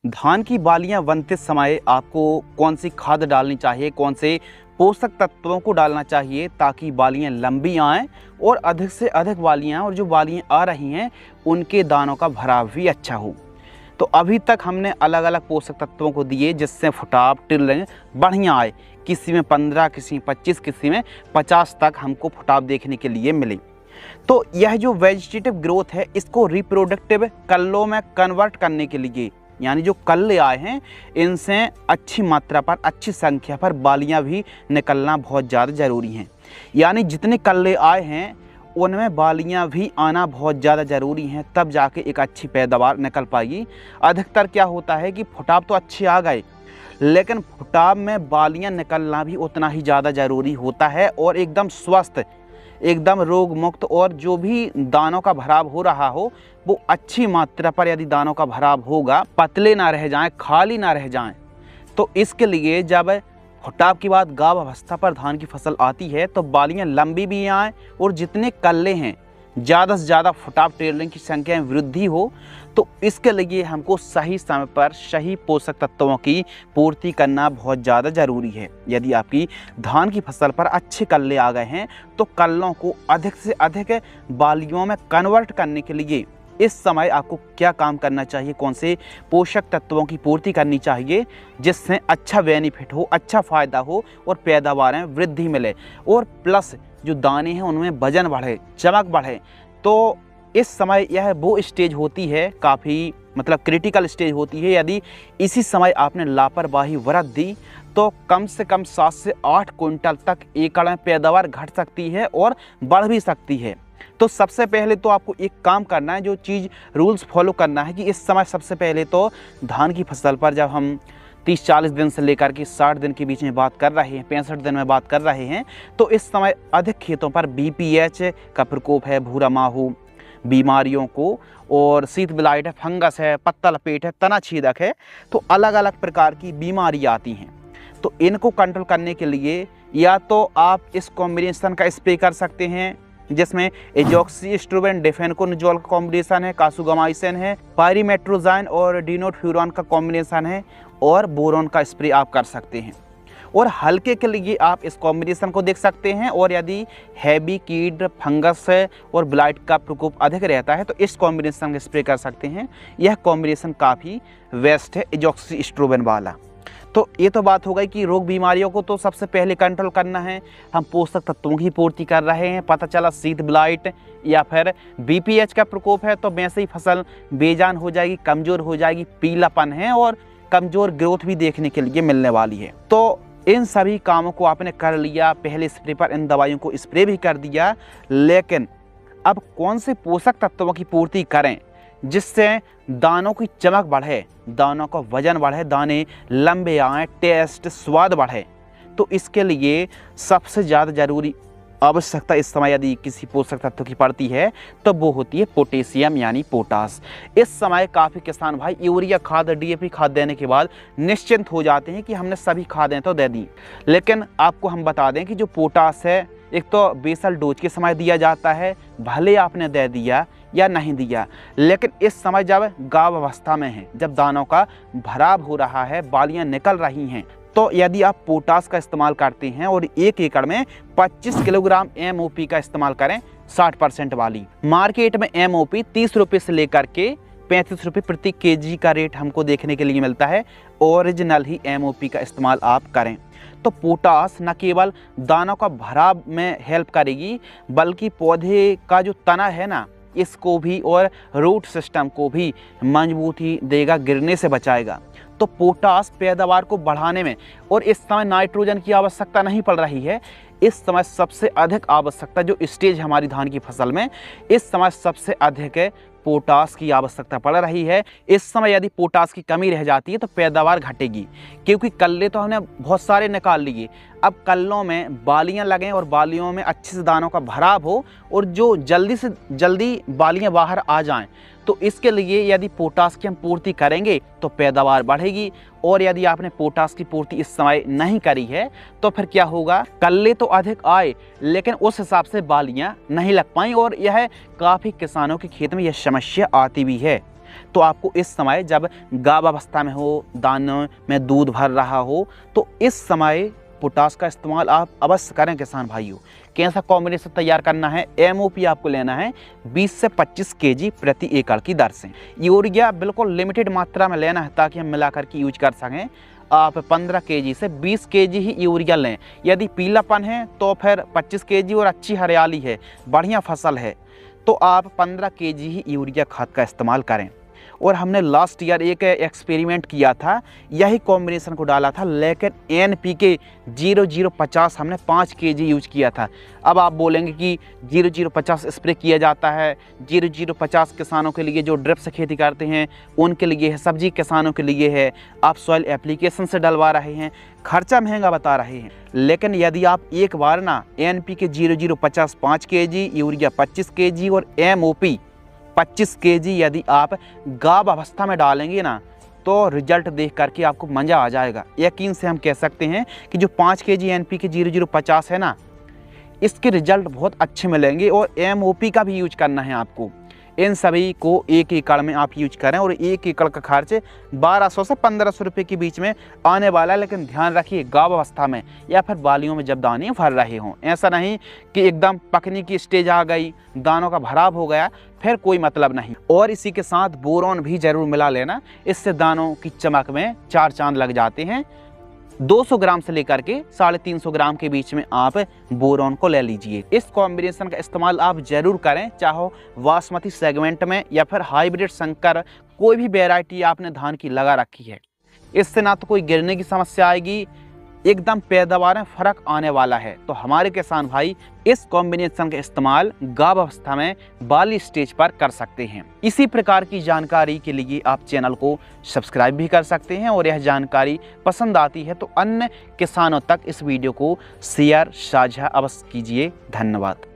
धान की बालियां बनते समय आपको कौन सी खाद डालनी चाहिए, कौन से पोषक तत्वों को डालना चाहिए ताकि बालियां लंबी आएँ और अधिक से अधिक बालियां और जो बालियां आ रही हैं उनके दानों का भराव भी अच्छा हो। तो अभी तक हमने अलग अलग पोषक तत्वों को दिए जिससे फुटाव टिल्लें बढ़िया आए। किसी में 15, किसी में 25, किसी में 50 तक हमको फुटाव देखने के लिए मिले। तो यह जो वेजिटेटिव ग्रोथ है इसको रिप्रोडक्टिव कल्लों में कन्वर्ट करने के लिए, यानी जो कल्ले आए हैं इनसे अच्छी मात्रा पर, अच्छी संख्या पर बालियां भी निकलना बहुत ज़्यादा ज़रूरी हैं। यानी जितने कल्ले आए हैं उनमें बालियां भी आना बहुत ज़्यादा ज़रूरी हैं, तब जाके एक अच्छी पैदावार निकल पाएगी। अधिकतर क्या होता है कि फुटाव तो अच्छे आ गए लेकिन फुटाव में बालियां निकलना भी उतना ही ज़्यादा ज़रूरी होता है और एकदम स्वस्थ, एकदम रोग मुक्त और जो भी दानों का भराव हो रहा हो वो अच्छी मात्रा पर यदि दानों का भराव होगा, पतले ना रह जाएं, खाली ना रह जाएं। तो इसके लिए जब फुटाव के बाद गाभ अवस्था पर धान की फसल आती है तो बालियां लंबी भी आएँ और जितने कल्ले हैं ज़्यादा से ज़्यादा फुटाव टेरलिंग की संख्या में वृद्धि हो। तो इसके लिए हमको सही समय पर सही पोषक तत्वों की पूर्ति करना बहुत ज़्यादा ज़रूरी है। यदि आपकी धान की फसल पर अच्छे कल्ले आ गए हैं तो कल्लों को अधिक से अधिक बालियों में कन्वर्ट करने के लिए इस समय आपको क्या काम करना चाहिए, कौन से पोषक तत्वों की पूर्ति करनी चाहिए जिससे अच्छा बेनिफिट हो, अच्छा फ़ायदा हो और पैदावार में वृद्धि मिले और प्लस जो दाने हैं उनमें वजन बढ़े, चमक बढ़े। तो इस समय यह वो स्टेज होती है, काफ़ी मतलब क्रिटिकल स्टेज होती है। यदि इसी समय आपने लापरवाही बरत दी तो कम से कम 7 से 8 क्विंटल तक एकड़ में पैदावार घट सकती है और बढ़ भी सकती है। तो सबसे पहले तो आपको एक काम करना है, जो चीज़ रूल्स फॉलो करना है कि इस समय सबसे पहले तो धान की फसल पर जब हम 30-40 दिन से लेकर के 60 दिन के बीच में बात कर रहे हैं, 65 दिन में बात कर रहे हैं, तो इस समय अधिक खेतों पर BPH का प्रकोप है, भूरा माहू बीमारियों को और शीत ब्लाइट है, फंगस है, पत्ता लपेट है, तना छेदक है। तो अलग अलग प्रकार की बीमारी आती हैं। तो इनको कंट्रोल करने के लिए या तो आप इस कॉम्बिनेशन का स्प्रे कर सकते हैं जिसमें एजॉक्सिस्ट्रोबिन डिफेनकोनिजोल का कॉम्बिनेशन है, कासुगामाइसिन है, पायरीमेट्रोजाइन और डिनोफ्यूरॉन का कॉम्बिनेशन है और बोरॉन का स्प्रे आप कर सकते हैं। और हल्के के लिए आप इस कॉम्बिनेशन को देख सकते हैं और यदि हैवी कीट, फंगस और ब्लाइट का प्रकोप अधिक रहता है तो इस कॉम्बिनेशन का स्प्रे कर सकते हैं। यह कॉम्बिनेशन काफ़ी बेस्ट है एजॉक्सिस्ट्रोबिन वाला। तो ये तो बात हो गई कि रोग बीमारियों को तो सबसे पहले कंट्रोल करना है। हम पोषक तत्वों की पूर्ति कर रहे हैं, पता चला शीत ब्लाइट या फिर BPH का प्रकोप है तो वैसे ही फसल बेजान हो जाएगी, कमज़ोर हो जाएगी, पीलापन है और कमज़ोर ग्रोथ भी देखने के लिए मिलने वाली है। तो इन सभी कामों को आपने कर लिया, पहले स्प्रे पर इन दवाइयों को स्प्रे भी कर दिया, लेकिन अब कौन से पोषक तत्वों की पूर्ति करें जिससे दानों की चमक बढ़े, दानों का वजन बढ़े, दाने लंबे आएँ, टेस्ट स्वाद बढ़े। तो इसके लिए सबसे ज़्यादा ज़रूरी आवश्यकता इस समय यदि किसी पोषक तत्व की पड़ती है तो वो होती है पोटेशियम यानी पोटास। इस समय काफ़ी किसान भाई यूरिया खाद, DAP खाद देने के बाद निश्चिंत हो जाते हैं कि हमने सभी खादें तो दे दी, लेकिन आपको हम बता दें कि जो पोटास है एक तो बेसल डोज के समय दिया जाता है, भले आपने दे दिया या नहीं दिया, लेकिन इस समय जब गाभ अवस्था में है, जब दानों का भराव हो रहा है, बालियां निकल रही हैं, तो यदि आप पोटास का इस्तेमाल करते हैं और 1 एकड़ में 25 किलोग्राम MOP का इस्तेमाल करें 60% वाली, मार्केट में MOP 30 रुपये से लेकर के 35 रुपये प्रति kg का रेट हमको देखने के लिए मिलता है। ओरिजिनल ही MOP का इस्तेमाल आप करें। तो पोटास न केवल दानों का भराव में हेल्प करेगी बल्कि पौधे का जो तना है ना इसको भी और रूट सिस्टम को भी मजबूती देगा, गिरने से बचाएगा। तो पोटास पैदावार को बढ़ाने में, और इस समय नाइट्रोजन की आवश्यकता नहीं पड़ रही है, इस समय सबसे अधिक आवश्यकता जो स्टेज हमारी धान की फसल में इस समय सबसे अधिक पोटास की आवश्यकता पड़ रही है। इस समय यदि पोटास की कमी रह जाती है तो पैदावार घटेगी, क्योंकि कल्ले तो हमने बहुत सारे निकाल लिए। अब कल्लों में बालियां लगें और बालियों में अच्छे से दानों का भराव हो और जो जल्दी से जल्दी बालियां बाहर आ जाएं, तो इसके लिए यदि पोटास की हम पूर्ति करेंगे तो पैदावार बढ़ेगी। और यदि आपने पोटास की पूर्ति इस समय नहीं करी है तो फिर क्या होगा, कल्ले तो अधिक आए लेकिन उस हिसाब से बालियां नहीं लग पाई और यह काफ़ी किसानों के खेत में यह समस्या आती भी है। तो आपको इस समय जब गाभावस्था में हो, दानों में दूध भर रहा हो, तो इस समय पोटास का इस्तेमाल आप अवश्य करें किसान भाइयों। कैसा कॉम्बिनेशन तैयार करना है, एमओपी आपको लेना है 20 से 25 केजी प्रति एकड़ की दर से। यूरिया बिल्कुल लिमिटेड मात्रा में लेना है ताकि हम मिलाकर के यूज कर सकें। आप 15 केजी से 20 केजी ही यूरिया लें। यदि पीलापन है तो फिर 25 केजी, और अच्छी हरियाली है, बढ़िया फसल है, तो आप 15 केजी ही यूरिया खाद का इस्तेमाल करें। और हमने लास्ट ईयर एक एक्सपेरिमेंट किया था, यही कॉम्बिनेशन को डाला था, लेकिन NPK 0050 हमने 5 केजी यूज किया था। अब आप बोलेंगे कि 0050 स्प्रे किया जाता है, 0050 किसानों के लिए जो ड्रिप से खेती करते हैं उनके लिए है, सब्जी किसानों के लिए है, आप सॉइल एप्लीकेशन से डलवा रहे हैं, खर्चा महंगा बता रहे हैं। लेकिन यदि आप एक बार ना NPK 0050 5 केजी, यूरिया 25 केजी और MOP 25 केजी यदि आप गाभावस्था में डालेंगे ना, तो रिजल्ट देख करके आपको मज़ा आ जाएगा। यकीन से हम कह सकते हैं कि जो 5 केजी NPK 0050 है ना, इसके रिजल्ट बहुत अच्छे मिलेंगे। और MOP का भी यूज करना है आपको। इन सभी को 1 एकड़ में आप यूज करें, और 1 एकड़ का खर्च 1200 से 1500 रुपये के बीच में आने वाला है। लेकिन ध्यान रखिए, गाभावस्था में या फिर बालियों में जब दाने भर रहे हों, ऐसा नहीं कि एकदम पकने की स्टेज आ गई, दानों का भराव हो गया, फिर कोई मतलब नहीं। और इसी के साथ बोरॉन भी जरूर मिला लेना, इससे दानों की चमक में 4 चांद लग जाते हैं। 200 ग्राम से लेकर के 350 ग्राम के बीच में आप बोरॉन को ले लीजिए। इस कॉम्बिनेशन का इस्तेमाल आप जरूर करें, चाहे बासमती सेगमेंट में या फिर हाइब्रिड संकर कोई भी वैरायटी आपने धान की लगा रखी है। इससे ना तो कोई गिरने की समस्या आएगी, एकदम पैदावार में फर्क आने वाला है। तो हमारे किसान भाई इस कॉम्बिनेशन का इस्तेमाल गाभावस्था में बाली स्टेज पर कर सकते हैं। इसी प्रकार की जानकारी के लिए आप चैनल को सब्सक्राइब भी कर सकते हैं, और यह जानकारी पसंद आती है तो अन्य किसानों तक इस वीडियो को शेयर साझा अवश्य कीजिए। धन्यवाद।